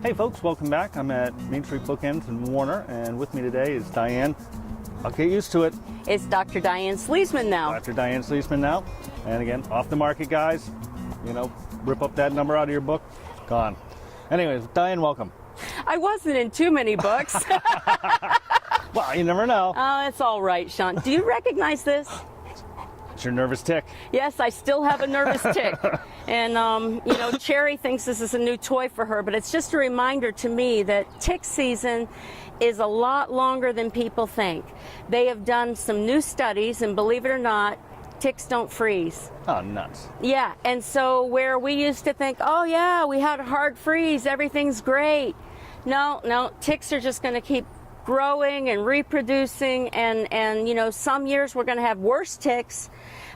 Hey folks, welcome back. I'm at Main Street Bookends in Warner, and with me today is Diane. I'll get used to it. It's Dr. Diane Sleasmen now. Dr. Diane Sleasmen now. And again, off the market, guys. You know, rip up that number out of your book. Gone. Anyways, Diane, welcome. I wasn't in too many books. Well, you never know. Oh, it's all right, Sean. Do you recognize this? It's your nervous tick. Yes, I still have a nervous tick. And, you know, Cherry thinks this is a new toy for her, but it's just a reminder to me that tick season is a lot longer than people think. They have done some new studies, and believe it or not, ticks don't freeze. Oh, nuts. Yeah, and so where we used to think, oh yeah, we had a hard freeze, everything's great. No, ticks are just going to keep growing and reproducing, and you know, some years we're going to have worse ticks,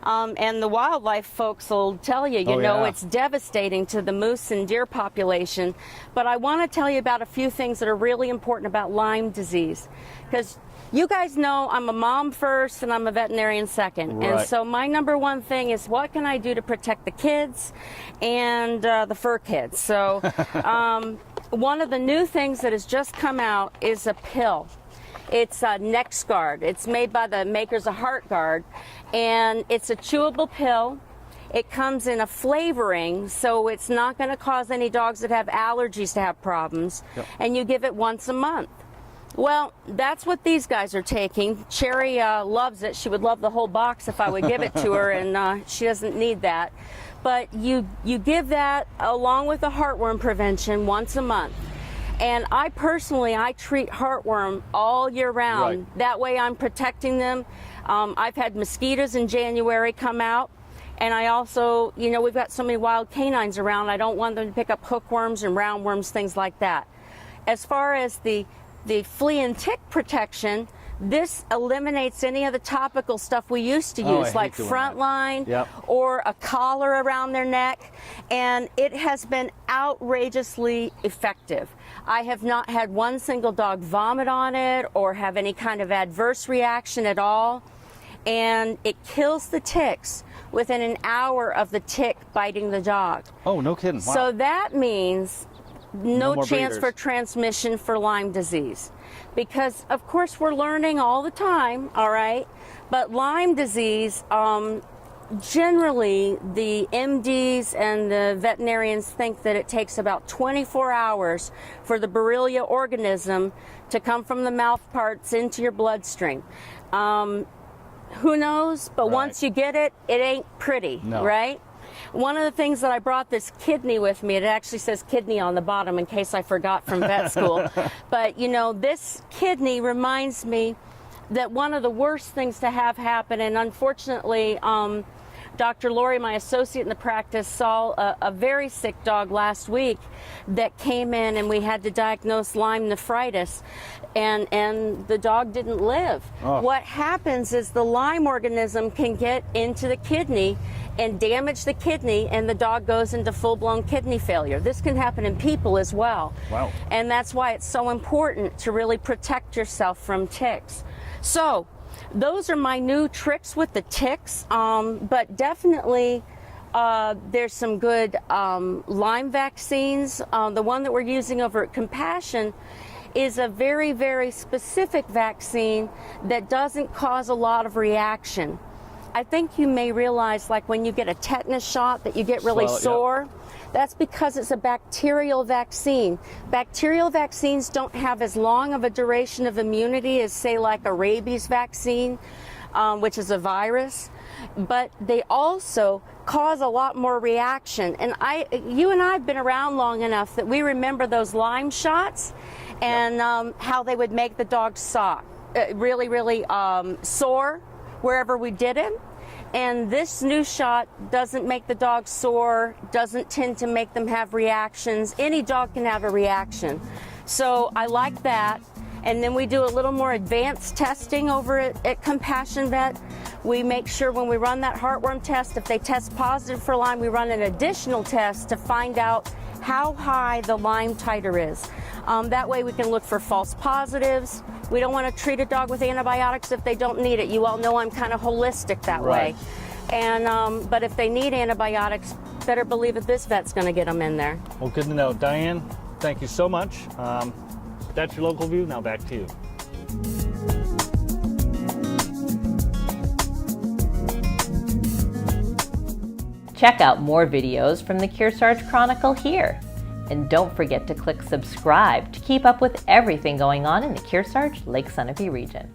and the wildlife folks will tell you, you know, it's devastating to the moose and deer population. But I want to tell you about a few things that are really important about Lyme disease, because you guys know I'm a mom first and I'm a veterinarian second. Right. And so my number one thing is, what can I do to protect the kids and the fur kids? So one of the new things that has just come out is a pill. It's a NexGard. It's made by the makers of HeartGard, and it's a chewable pill. It comes in a flavoring, so it's not going to cause any dogs that have allergies to have problems. Yep. And you give it once a month. Well, that's what these guys are taking. Cherry loves it. She would love the whole box if I would give it to her, and she doesn't need that. But you give that along with the heartworm prevention once a month. And I personally treat heartworm all year round. Right. That way I'm protecting them. I've had mosquitoes in January come out. And I also, you know, we've got so many wild canines around, I don't want them to pick up hookworms and roundworms, things like that. As far as the flea and tick protection, this eliminates any of the topical stuff we used to use, like Frontline or a collar around their neck, and it has been outrageously effective. I have not had one single dog vomit on it or have any kind of adverse reaction at all, and it kills the ticks within an hour of the tick biting the dog. Oh, no kidding. Wow. So that means no chance breeders for transmission for Lyme disease. Because, of course, we're learning all the time, all right? But Lyme disease, generally, the MDs and the veterinarians think that it takes about 24 hours for the Borrelia organism to come from the mouth parts into your bloodstream. Who knows? But once you get it, it ain't pretty, right? One of the things that I brought this kidney with me, it actually says kidney on the bottom in case I forgot from vet school. But, you know, this kidney reminds me that one of the worst things to have happen, and unfortunately, Dr. Lori, my associate in the practice, saw a very sick dog last week that came in, and we had to diagnose Lyme nephritis, and the dog didn't live. What happens is the Lyme organism can get into the kidney and damage the kidney, and the dog goes into full-blown kidney failure. This can happen in people as well. Wow. And that's why it's so important to really protect yourself from ticks. So those are my new tricks with the ticks, but definitely there's some good Lyme vaccines. The one that we're using over at Compassion is a very, very specific vaccine that doesn't cause a lot of reaction. I think you may realize, like when you get a tetanus shot, that you get really sore. That's because it's a bacterial vaccine. Bacterial vaccines don't have as long of a duration of immunity as, say, like a rabies vaccine, which is a virus, but they also cause a lot more reaction. And you and I have been around long enough that we remember those Lyme shots and how they would make the dog really, really sore wherever we did it. And this new shot doesn't make the dog sore, doesn't tend to make them have reactions. Any dog can have a reaction. So I like that. And then we do a little more advanced testing over at Compassion Vet. We make sure when we run that heartworm test, if they test positive for Lyme, we run an additional test to find out how high the Lyme titer is. That way we can look for false positives. We don't want to treat a dog with antibiotics if they don't need it. You all know I'm kind of holistic that way. And but if they need antibiotics, better believe that this vet's going to get them in there. Well, good to know. Diane, thank you so much. That's your local view. Now back to you. Check out more videos from the Kearsarge Chronicle here. And don't forget to click subscribe to keep up with everything going on in the Kearsarge Lake Sunapee region.